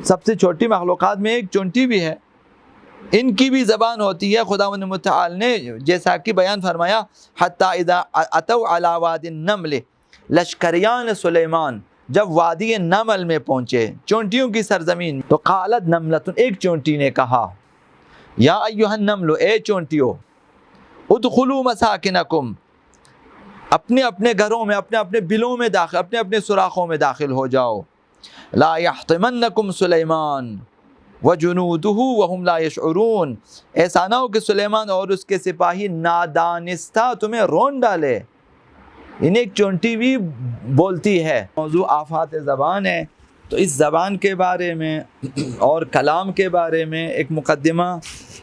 سب سے چھوٹی مخلوقات میں ایک چونٹی بھی ہے، ان کی بھی زبان ہوتی ہے۔ خداوند متعال نے جیسا کہ بیان فرمایا حتی اذا اتوا علی وادی النمل، لشکریان سلیمان جب وادی نمل میں پہنچے، چونٹیوں کی سرزمین، تو قالت نملۃ، ایک چونٹی نے کہا یا ایھا النمل، اے چونٹیو، ادخلوا مساکنکم، اپنے اپنے گھروں میں، اپنے اپنے بلوں میں داخل، اپنے اپنے سوراخوں میں داخل ہو جاؤ۔ لا یحطمنکم سلیمان وجنودہ وہم لا یشعرون، ایسا نہ ہو کہ سلیمان اور اس کے سپاہی نادانستہ تمہیں رون ڈالے۔ انہیں ایک چونٹی بھی بولتی ہے۔ موضوع آفات زبان ہے، تو اس زبان کے بارے میں اور کلام کے بارے میں ایک مقدمہ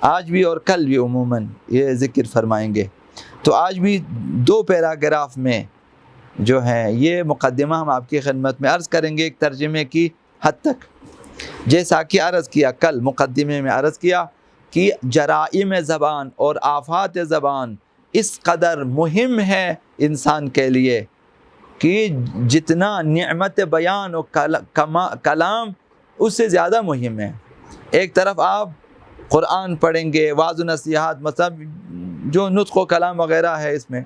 آج بھی اور کل بھی عموماً یہ ذکر فرمائیں گے۔ تو آج بھی 2 پیراگراف میں جو ہے یہ مقدمہ ہم آپ کی خدمت میں عرض کریں گے، ایک ترجمے کی حد تک۔ جیسا کہ عرض کیا کل مقدمے میں عرض کیا کہ جرائم زبان اور آفات زبان اس قدر مہم ہے انسان کے لیے کہ جتنا نعمت بیان و کلام اس سے زیادہ مہم ہے۔ ایک طرف آپ قرآن پڑھیں گے، وعظ و نصیحت، مطلب جو نطق و کلام وغیرہ ہے اس میں،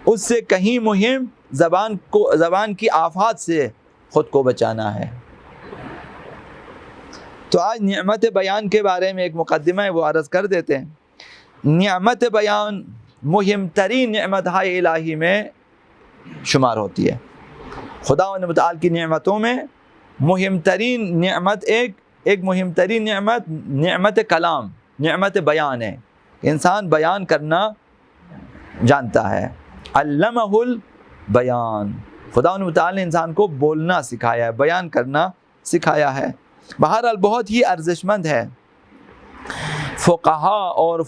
اس سے کہیں مہم زبان کی آفات سے خود کو بچانا ہے۔ تو آج نعمت بیان کے بارے میں ایک مقدمہ ہے، وہ عرض کر دیتے ہیں۔ نعمت بیان مہم ترین نعمت ہائے الہی میں شمار ہوتی ہے۔ خداوند متعال کی نعمتوں میں مہم ترین نعمت ایک مہم ترین نعمت کلام، نعمت بیان ہے۔ انسان بیان کرنا جانتا ہے۔ علمہ البیان، خداوند متعال نے انسان کو بولنا سکھایا ہے، بیان کرنا سکھایا ہے۔ بہرحال بہت ہی ارزشمند ہے۔ فقہا اور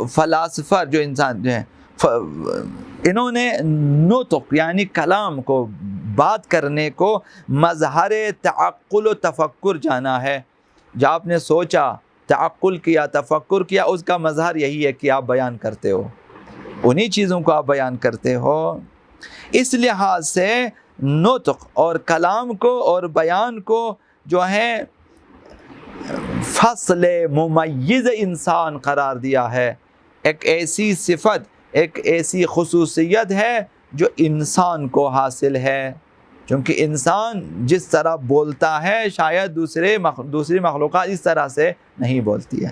فلاسفہ جو انسان جو ہیں، انہوں نے نطق یعنی کلام کو، بات کرنے کو مظہر تعقل و تفکر جانا ہے۔ جب آپ نے سوچا، تعقل کیا، تفکر کیا، اس کا مظہر یہی ہے کہ آپ بیان کرتے ہو، انہی چیزوں کو آپ بیان کرتے ہو۔ اس لحاظ سے نطق اور کلام کو اور بیان کو جو ہے فصل ممیز انسان قرار دیا ہے۔ ایک ایسی صفت، ایک ایسی خصوصیت ہے جو انسان کو حاصل ہے، کیونکہ انسان جس طرح بولتا ہے شاید دوسری مخلوقات اس طرح سے نہیں بولتی ہے۔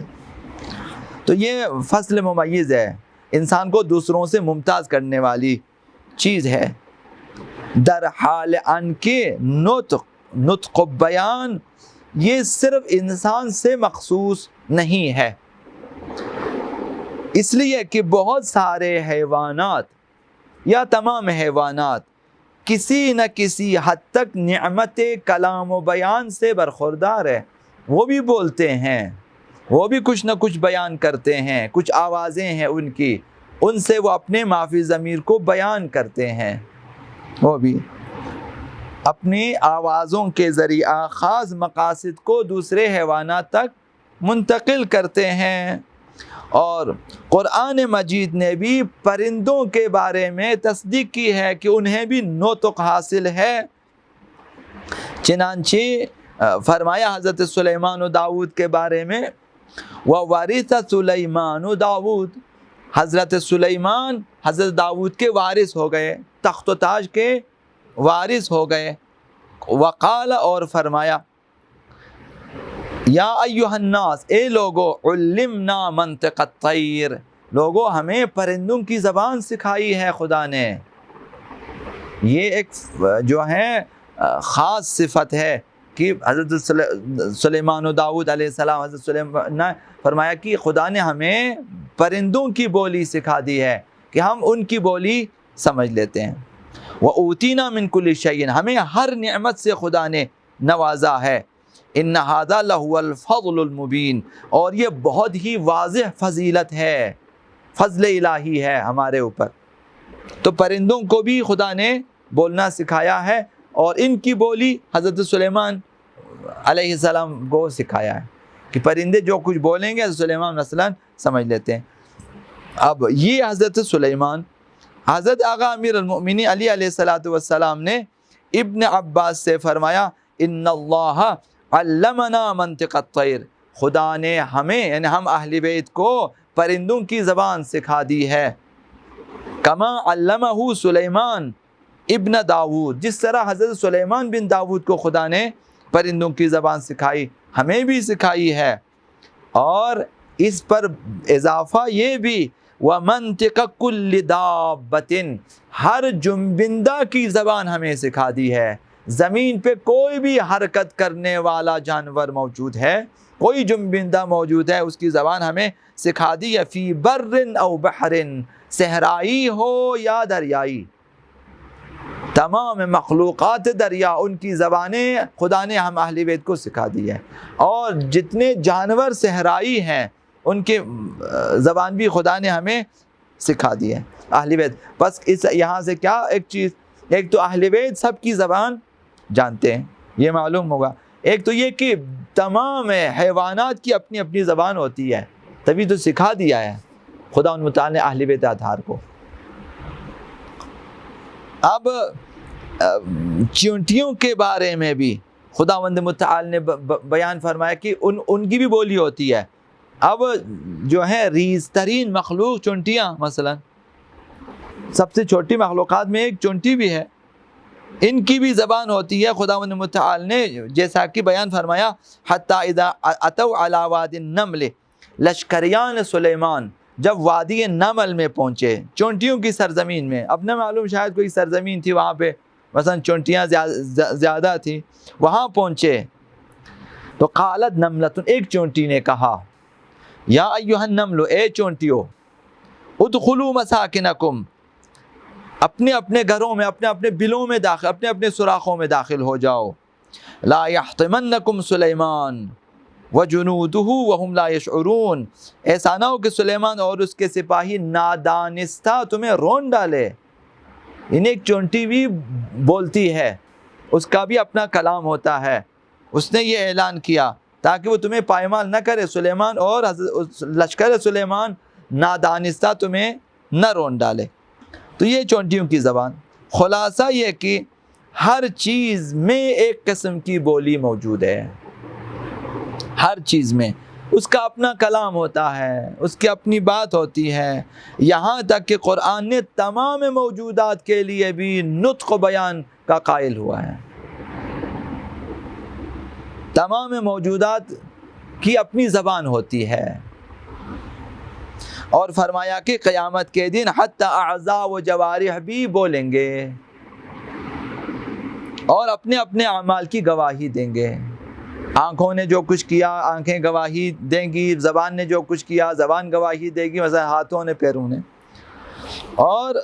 تو یہ فصل ممیز ہے، انسان کو دوسروں سے ممتاز کرنے والی چیز ہے۔ در حال ان کے نطق و بیان یہ صرف انسان سے مخصوص نہیں ہے، اس لیے کہ بہت سارے حیوانات یا تمام حیوانات کسی نہ کسی حد تک نعمت کلام و بیان سے برخوردار ہے۔ وہ بھی بولتے ہیں، وہ بھی کچھ نہ کچھ بیان کرتے ہیں، کچھ آوازیں ہیں ان کی، ان سے وہ اپنے مافی ضمیر کو بیان کرتے ہیں۔ وہ بھی اپنی آوازوں کے ذریعہ خاص مقاصد کو دوسرے حیوانات تک منتقل کرتے ہیں۔ اور قرآن مجید نے بھی پرندوں کے بارے میں تصدیق کی ہے کہ انہیں بھی نطق حاصل ہے۔ چنانچہ فرمایا حضرت سلیمان و داؤد کے بارے میں، وَوَرِثَ سُلَيْمَانُ داؤد، حضرت سلیمان حضرت داؤد کے وارث ہو گئے، تخت و تاج کے وارث ہو گئے۔ وقال، اور فرمایا، یا ایھا الناس، اے لوگو، علمنا منطق الطیر، لوگو ہمیں پرندوں کی زبان سکھائی ہے خدا نے۔ یہ ایک جو ہے خاص صفت ہے کہ حضرت سلیمان و داؤد علیہ السلام، حضرت سلیمان نے فرمایا کہ خدا نے ہمیں پرندوں کی بولی سکھا دی ہے کہ ہم ان کی بولی سمجھ لیتے ہیں۔ وَأُوتِينَا مِن كُلِّ شَيْءٍ، ہمیں ہر نعمت سے خدا نے نوازا ہے۔ إِنَّ هَذَا لَهُوَ الْفَضْلُ الْمُبِينُ، اور یہ بہت ہی واضح فضیلت ہے، فضل الہی ہے ہمارے اوپر۔ تو پرندوں کو بھی خدا نے بولنا سکھایا ہے، اور ان کی بولی حضرت سلیمان علیہ السلام کو سکھایا ہے کہ پرندے جو کچھ بولیں گے حضرت سلیمان مثلاً سمجھ لیتے ہیں۔ اب یہ حضرت سلیمان، حضرت آقا امیر المؤمنین علی علیہ الصلوۃ والسلام نے ابن عباس سے فرمایا، ان اللہ علمنا منطق الطیر، خدا نے ہمیں یعنی ہم اہل بیت کو پرندوں کی زبان سکھا دی ہے، کما علمہ سلیمان ابن داود، جس طرح حضرت سلیمان بن داود کو خدا نے پرندوں کی زبان سکھائی، ہمیں بھی سکھائی ہے۔ اور اس پر اضافہ یہ بھی وَمَنْطِقَ كُلِّ دَابَّةٍ، ہر جنبندہ کی زبان ہمیں سکھا دی ہے۔ زمین پہ کوئی بھی حرکت کرنے والا جانور موجود ہے، کوئی جنبندہ موجود ہے، اس کی زبان ہمیں سکھا دی ہے، فی بر او بحر، صحرائی ہو یا دریائی، تمام مخلوقات دریا ان کی زبانیں خدا نے ہم اہل بیت کو سکھا دی ہے، اور جتنے جانور صحرائی ہیں ان کی زبان بھی خدا نے ہمیں سکھا دی ہے، اہل بیت۔ بس اس یہاں سے کیا ایک چیز، ایک تو اہل بیت سب کی زبان جانتے ہیں، یہ معلوم ہوگا، ایک تو یہ کہ تمام حیوانات کی اپنی اپنی زبان ہوتی ہے، تبھی تو سکھا دیا ہے خدا ان متعال نے اہل بیت اطہار کو۔ اب چونٹیوں کے بارے میں بھی خداوند متعال نے بیان فرمایا کہ ان کی بھی بولی ہوتی ہے۔ اب جو ہے ریز ترین مخلوق چونٹیاں، مثلا سب سے چھوٹی مخلوقات میں ایک چونٹی بھی ہے، ان کی بھی زبان ہوتی ہے۔ خداوند متعال نے جیسا کہ بیان فرمایا حتی اذا اتوا علی واد النمل، لشکریان سلیمان جب وادی نمل میں پہنچے، چونٹیوں کی سرزمین میں، اب نہ معلوم شاید کوئی سرزمین تھی وہاں پہ مثلا چونٹیاں زیادہ تھیں، وہاں پہنچے تو قالت نملۃ، ایک چونٹی نے کہا یا ایھا النمل، اے چونٹیو، ادخلوا مساکنکم، اپنے اپنے گھروں میں، اپنے اپنے بلوں میں داخل، اپنے اپنے سوراخوں میں داخل ہو جاؤ، لا یحطمنکم سلیمان وجنودہ وہم لا یشعرون، ایسا نہ ہو کہ سلیمان اور اس کے سپاہی نادانستہ تمہیں رون ڈالے۔ انہیں ایک چونٹی بھی بولتی ہے، اس کا بھی اپنا کلام ہوتا ہے، اس نے یہ اعلان کیا تاکہ وہ تمہیں پائمال نہ کرے، سلیمان اور لشکر سلیمان نادانستہ تمہیں نہ رون ڈالے۔ تو یہ چونٹیوں کی زبان۔ خلاصہ یہ کہ ہر چیز میں ایک قسم کی بولی موجود ہے، ہر چیز میں اس کا اپنا کلام ہوتا ہے، اس کی اپنی بات ہوتی ہے، یہاں تک کہ قرآن نے تمام موجودات کے لیے بھی نطق و بیان کا قائل ہوا ہے۔ تمام موجودات کی اپنی زبان ہوتی ہے، اور فرمایا کہ قیامت کے دن حتی اعضاء و جوارح بھی بولیں گے اور اپنے اپنے اعمال کی گواہی دیں گے۔ آنکھوں نے جو کچھ کیا آنکھیں گواہی دیں گی، زبان نے جو کچھ کیا زبان گواہی دے گی، مثلا ہاتھوں نے پیروں نے۔ اور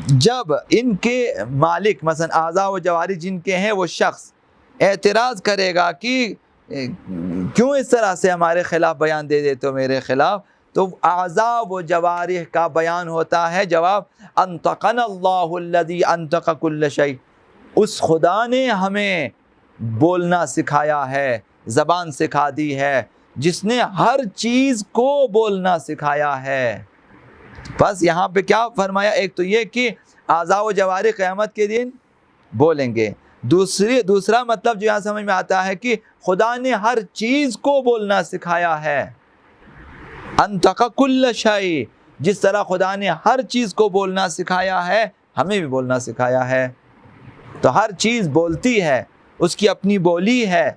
جب ان کے مالک مثلا اعضاء و جوارح جن کے ہیں وہ شخص اعتراض کرے گا کہ کیوں اس طرح سے ہمارے خلاف بیان دے دیتے ہو میرے خلاف، تو اعضاء و جوارح کا بیان ہوتا ہے جواب انطقنا اللہ الذی انطق کل شیء، اس خدا نے ہمیں بولنا سکھایا ہے، زبان سکھا دی ہے، جس نے ہر چیز کو بولنا سکھایا ہے۔ بس یہاں پہ کیا فرمایا، ایک تو یہ کہ اعضاء و جوارح قیامت کے دن بولیں گے، دوسرا مطلب جو یہاں سمجھ میں آتا ہے کہ خدا نے ہر چیز کو بولنا سکھایا ہے، انطق کل شیء، جس طرح خدا نے ہر چیز کو بولنا سکھایا ہے ہمیں بھی بولنا سکھایا ہے۔ تو ہر چیز بولتی ہے، اس کی اپنی بولی ہے،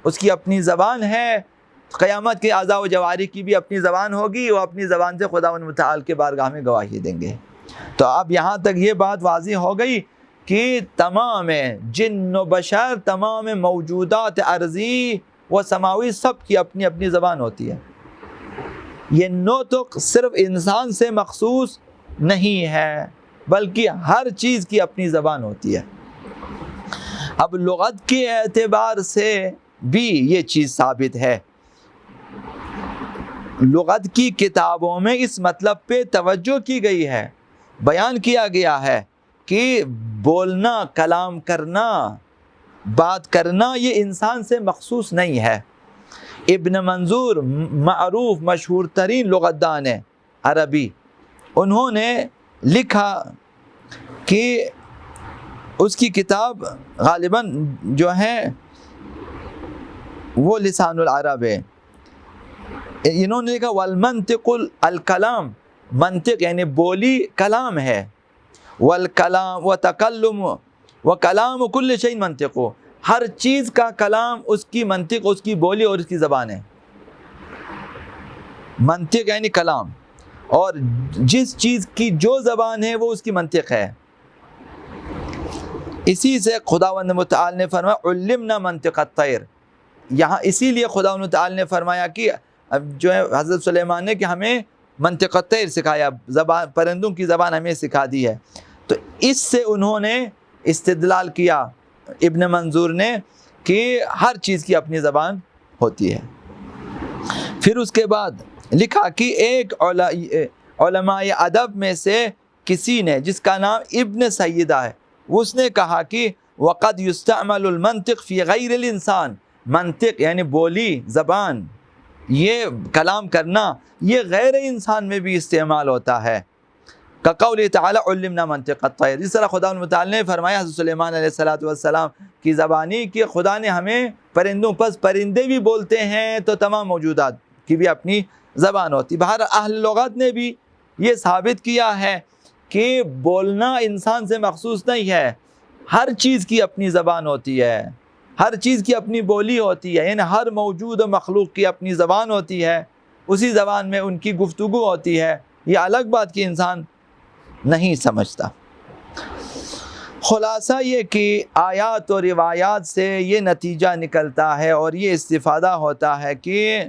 اس کی اپنی زبان ہے۔ قیامت کے اعضاء و جوارح کی بھی اپنی زبان ہوگی، وہ اپنی زبان سے خداوند متعال کے بارگاہ میں گواہی دیں گے۔ تو اب یہاں تک یہ بات واضح ہو گئی کہ تمام جن و بشر، تمام موجودات ارضی و سماوی سب کی اپنی اپنی زبان ہوتی ہے۔ یہ نطق صرف انسان سے مخصوص نہیں ہے بلکہ ہر چیز کی اپنی زبان ہوتی ہے۔ اب لغت کے اعتبار سے بھی یہ چیز ثابت ہے، لغت کی کتابوں میں اس مطلب پہ توجہ کی گئی ہے، بیان کیا گیا ہے کہ بولنا، کلام کرنا، بات کرنا یہ انسان سے مخصوص نہیں ہے۔ ابن منظور معروف مشہور ترین لغتدان ہے عربی، انہوں نے لکھا کہ اس کی کتاب غالباً جو ہے وہ لسان العرب ہے۔ انہوں نے لکھا والمنطق الکلام، منطق یعنی بولی کلام ہے، والکلام وتکلم وکلام کل شیء منطق، ہر چیز کا کلام اس کی منطق، اس کی بولی اور اس کی زبان ہے۔ منطق یعنی کلام، اور جس چیز کی جو زبان ہے وہ اس کی منطق ہے۔ اسی سے خداوند متعال نے فرمایا علمنا منطق الطیر، یہاں اسی لیے خداوند متعال نے فرمایا کہ جو ہے حضرت سلیمان نے کہ ہمیں منطق الطیر سکھایا، زبان پرندوں کی زبان ہمیں سکھا دی ہے۔ تو اس سے انہوں نے استدلال کیا ابن منظور نے کہ ہر چیز کی اپنی زبان ہوتی ہے۔ پھر اس کے بعد لکھا کہ ایک علماء ادب میں سے کسی نے جس کا نام ابن سیدہ ہے، اس نے کہا کہ وقد یستعمل المنطق فی غیر الانسان، منطق یعنی بولی زبان، یہ کلام کرنا یہ غیر انسان میں بھی استعمال ہوتا ہے۔ کقول تعالی علمنا منطق الطیر، جس طرح خدا متعال نے فرمایا حضرت سلیمان علیہ السلام کی زبانی کہ خدا نے ہمیں پرندوں، پس پرندے بھی بولتے ہیں تو تمام موجودات کی بھی اپنی زبان ہوتی۔ بہر اہل لغت نے بھی یہ ثابت کیا ہے کہ بولنا انسان سے مخصوص نہیں ہے، ہر چیز کی اپنی زبان ہوتی ہے، ہر چیز کی اپنی بولی ہوتی ہے، یعنی ہر موجود و مخلوق کی اپنی زبان ہوتی ہے، اسی زبان میں ان کی گفتگو ہوتی ہے۔ یہ الگ بات کہ انسان نہیں سمجھتا۔ خلاصہ یہ کہ آیات و روایات سے یہ نتیجہ نکلتا ہے اور یہ استفادہ ہوتا ہے کہ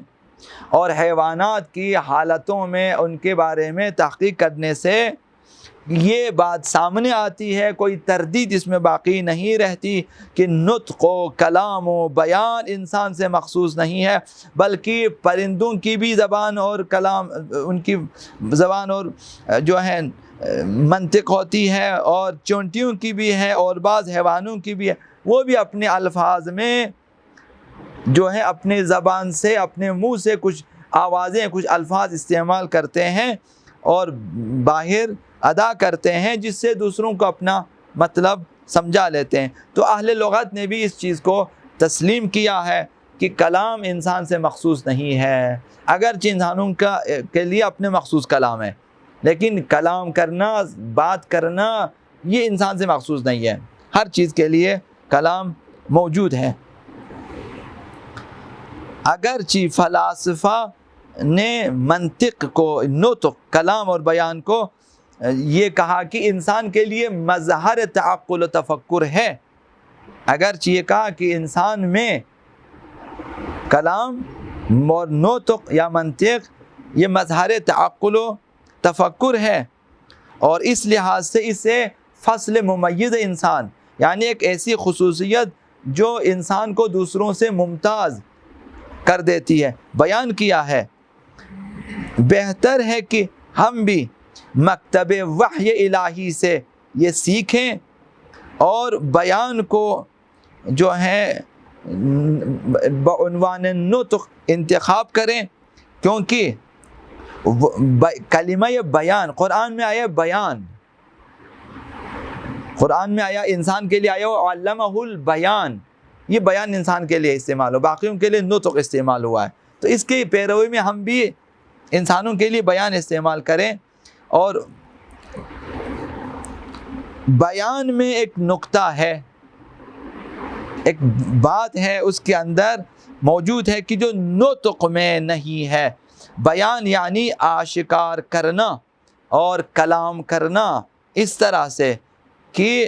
اور حیوانات کی حالتوں میں ان کے بارے میں تحقیق کرنے سے یہ بات سامنے آتی ہے، کوئی تردید اس میں باقی نہیں رہتی کہ نطق و کلام و بیان انسان سے مخصوص نہیں ہے، بلکہ پرندوں کی بھی زبان اور کلام، ان کی زبان اور جو ہے منطق ہوتی ہے، اور چونٹیوں کی بھی ہے اور بعض حیوانوں کی بھی ہے، وہ بھی اپنے الفاظ میں جو ہے اپنے زبان سے، اپنے منہ سے کچھ آوازیں، کچھ الفاظ استعمال کرتے ہیں اور باہر ادا کرتے ہیں، جس سے دوسروں کو اپنا مطلب سمجھا لیتے ہیں۔ تو اہل لغت نے بھی اس چیز کو تسلیم کیا ہے کہ کلام انسان سے مخصوص نہیں ہے، اگرچہ انسانوں کے لیے اپنے مخصوص کلام ہے، لیکن کلام کرنا، بات کرنا یہ انسان سے مخصوص نہیں ہے، ہر چیز کے لیے کلام موجود ہے۔ اگرچہ فلاسفہ نے منطق کو، نطق، کلام اور بیان کو یہ کہا کہ انسان کے لیے مظہر تعقل و تفکر ہے، اگرچہ یہ کہا کہ انسان میں کلام اور نطق یا منطق یہ مظہر تعقل و تفکر ہے، اور اس لحاظ سے اسے فصل ممیز انسان، یعنی ایک ایسی خصوصیت جو انسان کو دوسروں سے ممتاز کر دیتی ہے، بیان کیا ہے۔ بہتر ہے کہ ہم بھی مکتب وحی الہی سے یہ سیکھیں اور بیان کو جو ہے بعنوان نطق انتخاب کریں، کیونکہ کلمہ بیان قرآن میں آیا، بیان قرآن میں آیا، انسان کے لیے آیا علمہ البیان، یہ بیان انسان کے لیے استعمال ہو، باقیوں کے لیے نطق استعمال ہوا ہے۔ تو اس کی پیروی میں ہم بھی انسانوں کے لیے بیان استعمال کریں، اور بیان میں ایک نقطہ ہے، ایک بات ہے اس کے اندر موجود ہے کہ جو نطق میں نہیں ہے۔ بیان یعنی آشکار کرنا اور کلام کرنا، اس طرح سے کہ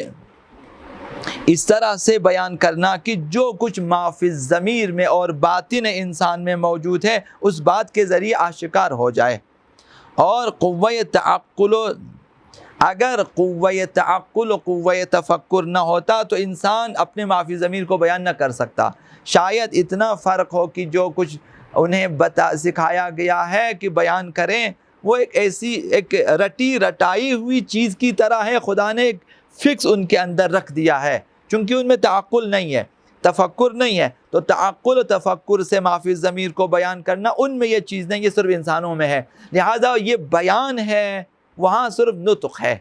اس طرح سے بیان کرنا کہ جو کچھ ما فی الضمیر میں اور باطن انسان میں موجود ہے اس بات کے ذریعے آشکار ہو جائے۔ اور قوہ تعقل، اگر قوہ تعقل و قوہ تفکر نہ ہوتا تو انسان اپنے ما فی الضمیر کو بیان نہ کر سکتا۔ شاید اتنا فرق ہو کہ جو کچھ انہیں سکھایا گیا ہے کہ بیان کریں، وہ ایک ایسی ایک رٹی رٹائی ہوئی چیز کی طرح ہے، خدا نے ایک فکس ان کے اندر رکھ دیا ہے، چونکہ ان میں تعقل نہیں ہے، تفکر نہیں ہے، تو تعقل و تفکر سے ما فی الضمیر کو بیان کرنا ان میں یہ چیز نہیں، یہ صرف انسانوں میں ہے، لہذا یہ بیان ہے، وہاں صرف نطق ہے۔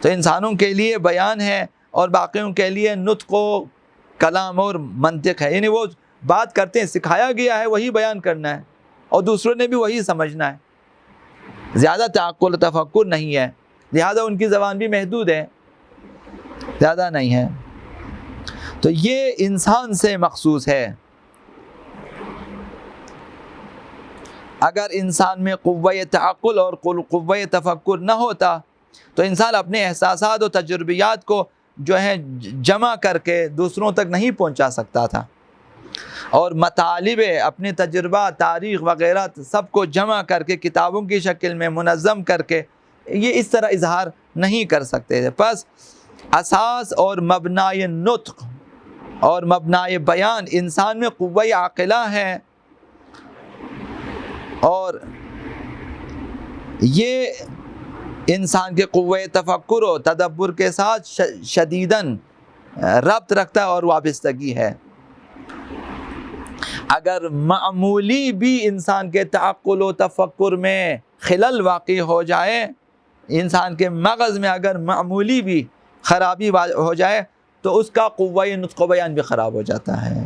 تو انسانوں کے لیے بیان ہے اور باقیوں کے لیے نطق و کلام اور منطق ہے، یعنی وہ بات کرتے ہیں سکھایا گیا ہے وہی بیان کرنا ہے اور دوسروں نے بھی وہی سمجھنا ہے. زیادہ تعقل و تفکر نہیں ہے, لہذا ان کی زبان بھی محدود ہے, زیادہ نہیں ہے. تو یہ انسان سے مخصوص ہے. اگر انسان میں قوہ تعقل اور قوہ تفکر نہ ہوتا تو انسان اپنے احساسات و تجربیات کو جو ہے جمع کر کے دوسروں تک نہیں پہنچا سکتا تھا, اور مطالب اپنے تجربہ تاریخ وغیرہ سب کو جمع کر کے کتابوں کی شکل میں منظم کر کے یہ اس طرح اظہار نہیں کر سکتے تھے. پس اساس اور مبنائے نطق اور مبنائے بیان انسان میں قوہ عاقلہ ہے, اور یہ انسان کے قوہ تفکر و تدبر کے ساتھ شدیداً ربط رکھتا ہے اور وابستگی ہے. اگر معمولی بھی انسان کے تعقل و تفکر میں خلل واقع ہو جائے, انسان کے مغز میں اگر معمولی بھی خرابی ہو جائے تو اس کا قوہ نطق و بیان بھی خراب ہو جاتا ہے.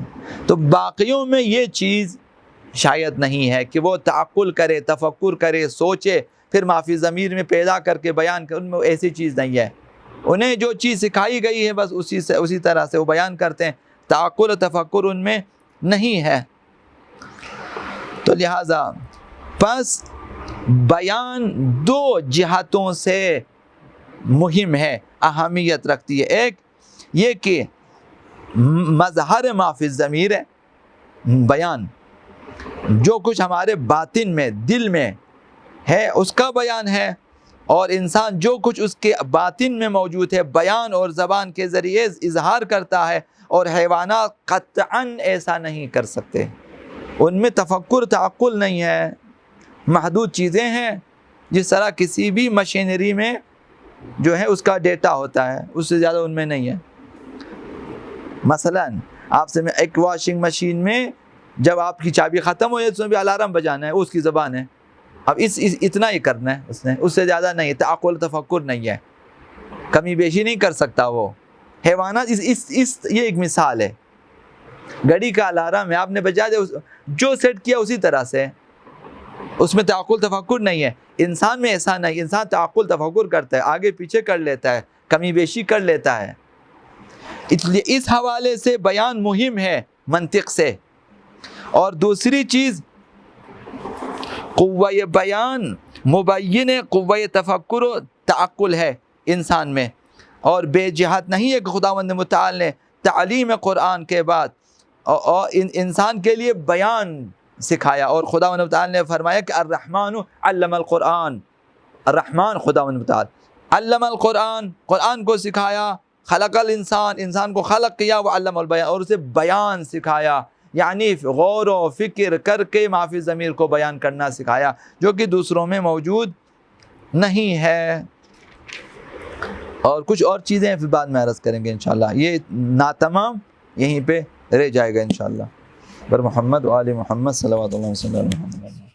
تو باقیوں میں یہ چیز شاید نہیں ہے کہ وہ تعقل کرے, تفکر کرے, سوچے, پھر معافی ضمیر میں پیدا کر کے بیان کرے. ان میں ایسی چیز نہیں ہے. انہیں جو چیز سکھائی گئی ہے بس اسی طرح سے وہ بیان کرتے ہیں. تعقل و تفکر ان میں نہیں ہے. تو لہذا پس بیان دو جہتوں سے مہم ہے, اہمیت رکھتی ہے. ایک یہ کہ مظہر معافی ضمیر ہے بیان, جو کچھ ہمارے باطن میں دل میں ہے اس کا بیان ہے, اور انسان جو کچھ اس کے باطن میں موجود ہے بیان اور زبان کے ذریعے اظہار کرتا ہے, اور حیوانات قطعاً ایسا نہیں کر سکتے. ان میں تفکر تعقل نہیں ہے, محدود چیزیں ہیں. جس طرح کسی بھی مشینری میں جو ہے اس کا ڈیٹا ہوتا ہے, اس سے زیادہ ان میں نہیں ہے. مثلا آپ سے میں ایک واشنگ مشین میں جب آپ کی چابی ختم ہو جائے تو اس میں بھی الارم بجانا ہے, اس کی زبان ہے. اب اتنا ہی کرنا ہے اس نے, اس سے زیادہ نہیں. تعقل تفکر نہیں ہے, کمی بیشی نہیں کر سکتا وہ. حیوانات یہ ایک مثال ہے. گھڑی کا الارم ہے, آپ نے بجا دیا, جو سیٹ کیا اسی طرح سے, اس میں تعقل تفکر نہیں ہے. انسان میں ایسا نہیں, انسان تعقل تفکر کرتا ہے, آگے پیچھے کر لیتا ہے, کمی بیشی کر لیتا ہے. اس لیے اس حوالے سے بیان مہم ہے منطق سے. اور دوسری چیز قوہ بیان مبین قوہ تفکر و تعقل ہے انسان میں, اور بے جہت نہیں ہے کہ خداوند متعال نے تعلیم قرآن کے بعد اور انسان کے لیے بیان سکھایا. اور خداوند متعال نے فرمایا کہ الرحمن علم القرآن, الرحمن خداوند متعال علم القرآن, قرآن کو سکھایا. خلق الانسان, انسان کو خلق کیا, وعلم البیان, اور اسے بیان سکھایا, یعنی غور و فکر کر کے معافی ضمیر کو بیان کرنا سکھایا, جو کہ دوسروں میں موجود نہیں ہے. اور کچھ اور چیزیں پھر بعد میں عرض کریں گے انشاءاللہ. یہ ناتمام یہیں پہ رہ جائے گا انشاءاللہ. بر محمد و آل محمد صلوات اللہ علیہ وسلم.